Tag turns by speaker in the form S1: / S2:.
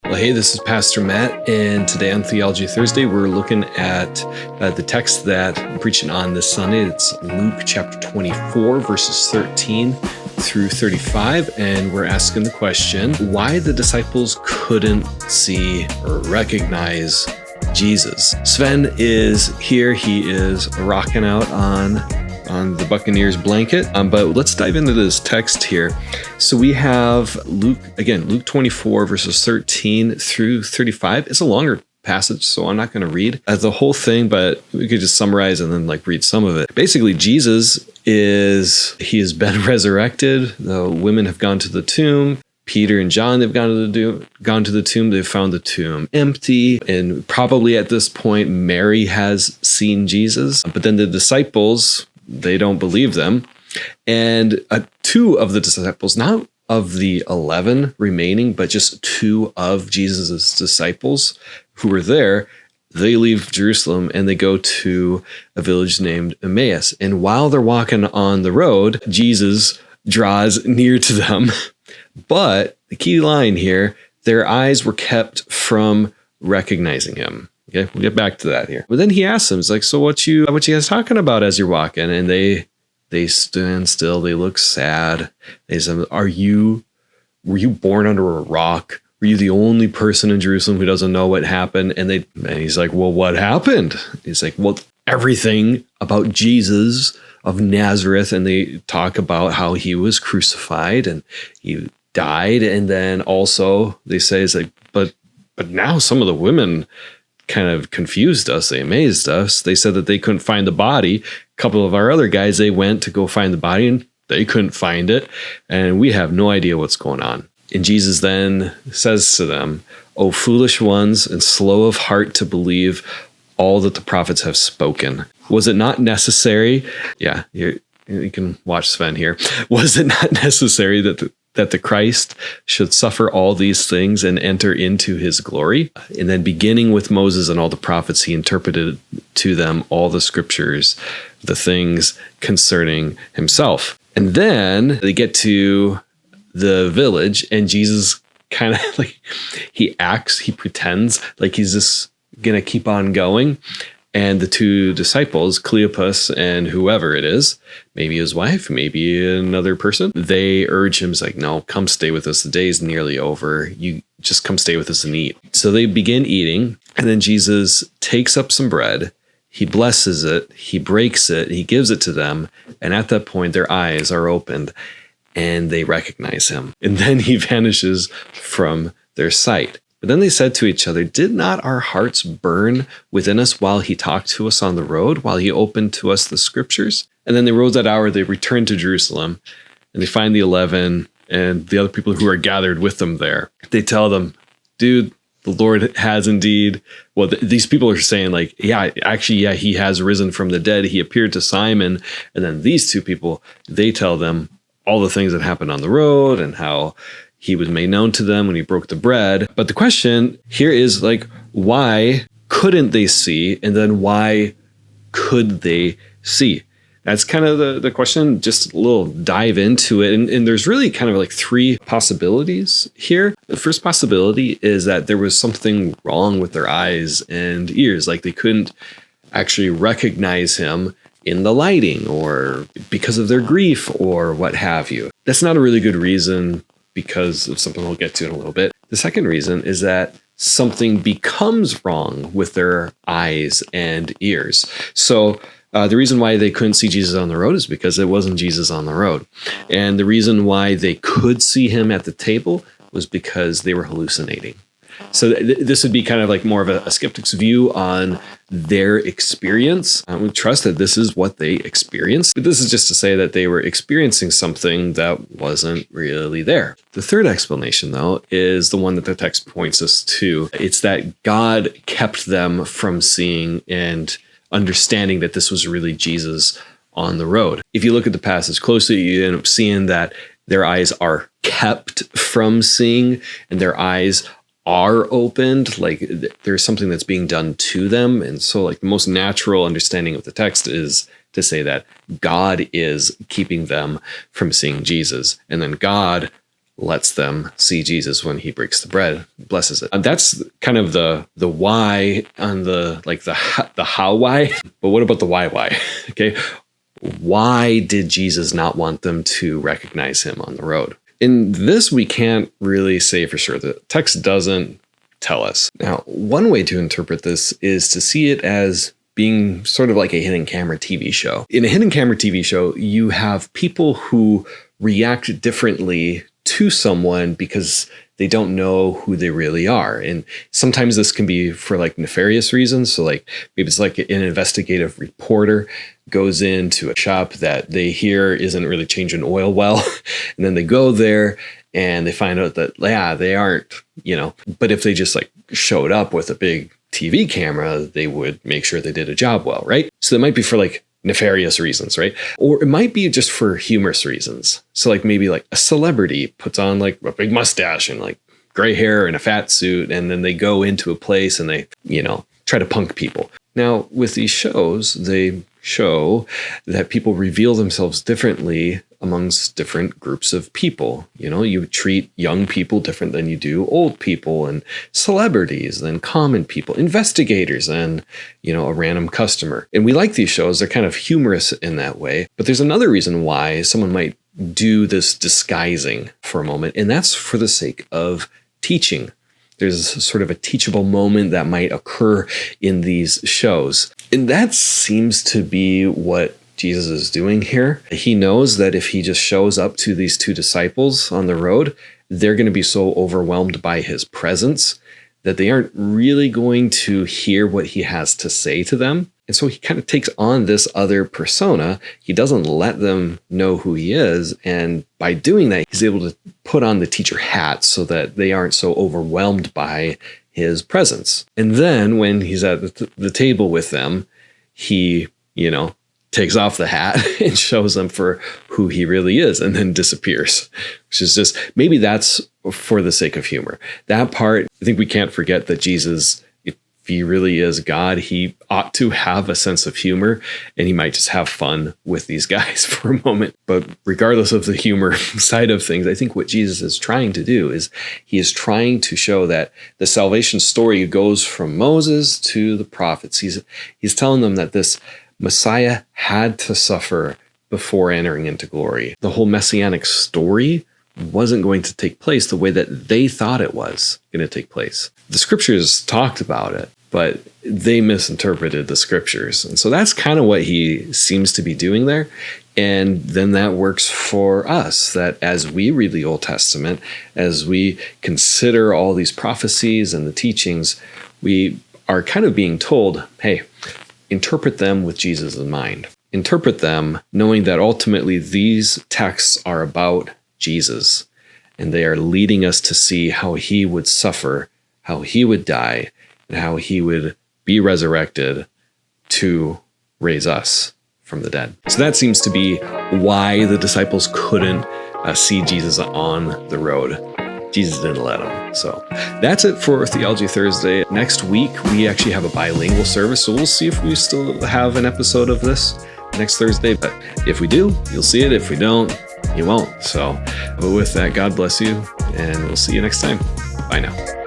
S1: Well, hey, this is Pastor Matt, and today on Theology Thursday, we're looking at the text that I'm preaching on this Sunday. It's Luke chapter 24, verses 13 through 35, and we're asking the question, why the disciples couldn't see or recognize Jesus. Sven is here. He is rocking out on the Buccaneers blanket. But let's dive into this text here. So we have Luke 24, verses 13 through 35. It's a longer passage, so I'm not going to read the whole thing, but we could just summarize and then read some of it. Basically, Jesus he has been resurrected. The women have gone to the tomb. Peter and John have gone to the tomb. They've found the tomb empty. And probably at this point, Mary has seen Jesus. But then the disciples, they don't believe them. And two of the disciples, not of the 11 remaining, but just two of Jesus' disciples who were there, they leave Jerusalem and they go to a village named Emmaus. And while they're walking on the road, Jesus draws near to them. But the key line here, their eyes were kept from recognizing him. Okay, we'll get back to that here. But then he asks them, it's like, so what you guys talking about as you're walking? And they stand still. They look sad. They say, were you born under a rock? Were you the only person in Jerusalem who doesn't know what happened? And he's like, well, what happened? He's like, well, everything about Jesus of Nazareth. And they talk about how he was crucified and he died. And then also they say, it's like, but now some of the women kind of confused us. They amazed us. They said that they couldn't find the body. A couple of our other guys, they went to go find the body and they couldn't find it. And we have no idea what's going on. And Jesus then says to them, "O foolish ones and slow of heart to believe all that the prophets have spoken. Was it not necessary?" Yeah, you can watch Sven here. "Was it not necessary that the Christ should suffer all these things and enter into his glory?" And then beginning with Moses and all the prophets, he interpreted to them all the scriptures, the things concerning himself. And then they get to the village and Jesus kind of he pretends like he's just going to keep on going. And the two disciples, Cleopas and whoever it is, maybe his wife, maybe another person, they urge him, like, no, come stay with us. The day is nearly over. You just come stay with us and eat. So they begin eating. And then Jesus takes up some bread. He blesses it. He breaks it. He gives it to them. And at that point, their eyes are opened and they recognize him. And then he vanishes from their sight. But then they said to each other, "Did not our hearts burn within us while he talked to us on the road, while he opened to us the scriptures?" And then they rose that hour, they returned to Jerusalem, and they find the 11 and the other people who are gathered with them there. They tell them, "Dude, the Lord has indeed," well, these people are saying he has risen from the dead. He appeared to Simon. And then these two people, they tell them all the things that happened on the road and how he was made known to them when he broke the bread. But the question here is why couldn't they see? And then why could they see? That's kind of the question, just a little dive into it. And there's really kind of three possibilities here. The first possibility is that there was something wrong with their eyes and ears. They couldn't actually recognize him in the lighting or because of their grief or what have you. That's not a really good reason, because of something we'll get to in a little bit. The second reason is that something becomes wrong with their eyes and ears. So the reason why they couldn't see Jesus on the road is because it wasn't Jesus on the road. And the reason why they could see him at the table was because they were hallucinating. So this would be kind of more of a skeptic's view on their experience. We trust that this is what they experienced. But this is just to say that they were experiencing something that wasn't really there. The third explanation, though, is the one that the text points us to. It's that God kept them from seeing and understanding that this was really Jesus on the road. If you look at the passage closely, you end up seeing that their eyes are kept from seeing and their eyes are opened, there's something that's being done to them. And so the most natural understanding of the text is to say that God is keeping them from seeing Jesus. And then God lets them see Jesus when he breaks the bread, blesses it. And that's kind of the why on the how why. But what about the why? Okay. Why did Jesus not want them to recognize him on the road? In this, we can't really say for sure. The text doesn't tell us. Now, one way to interpret this is to see it as being sort of like a hidden camera TV show. In a hidden camera TV show, you have people who react differently to someone because they don't know who they really are. And sometimes this can be for like nefarious reasons. So like maybe it's like an investigative reporter goes into a shop that they hear isn't really changing oil well. And then they go there and they find out that, yeah, they aren't, but if they just like showed up with a big TV camera, they would make sure they did a job well, right? So that might be for like nefarious reasons, right? Or it might be just for humorous reasons. So like maybe like a celebrity puts on like a big mustache and like gray hair and a fat suit, and then they go into a place and they, try to punk people. Now, with these shows, they show that people reveal themselves differently amongst different groups of people. You treat young people different than you do old people, and celebrities than common people, investigators and, a random customer. And we like these shows. They're kind of humorous in that way. But there's another reason why someone might do this disguising for a moment, and that's for the sake of teaching. There's sort of a teachable moment that might occur in these shows. And that seems to be what Jesus is doing here. He knows that if he just shows up to these two disciples on the road, they're going to be so overwhelmed by his presence that they aren't really going to hear what he has to say to them. And so he kind of takes on this other persona. He doesn't let them know who he is. And by doing that, he's able to put on the teacher hat so that they aren't so overwhelmed by his presence. And then when he's at the table with them, he, takes off the hat and shows them for who he really is and then disappears, which is just, maybe that's for the sake of humor. That part, I think we can't forget that Jesus, if he really is God, he ought to have a sense of humor, and he might just have fun with these guys for a moment. But regardless of the humor side of things, I think what Jesus is trying to do is he is trying to show that the salvation story goes from Moses to the prophets. He's telling them that this Messiah had to suffer before entering into glory. The whole messianic story wasn't going to take place the way that they thought it was going to take place. The scriptures talked about it, but they misinterpreted the scriptures. And so that's kind of what he seems to be doing there. And then that works for us, that as we read the Old Testament, as we consider all these prophecies and the teachings, we are kind of being told, hey, interpret them with Jesus in mind. Interpret them knowing that ultimately these texts are about Jesus, and they are leading us to see how he would suffer, how he would die, and how he would be resurrected to raise us from the dead. So that seems to be why the disciples couldn't see Jesus on the road. Jesus didn't let them. So that's it for Theology Thursday. Next week, we actually have a bilingual service, so we'll see if we still have an episode of this next Thursday. But if we do, you'll see it. If we don't, you won't. So, but with that, God bless you, and we'll see you next time. Bye now.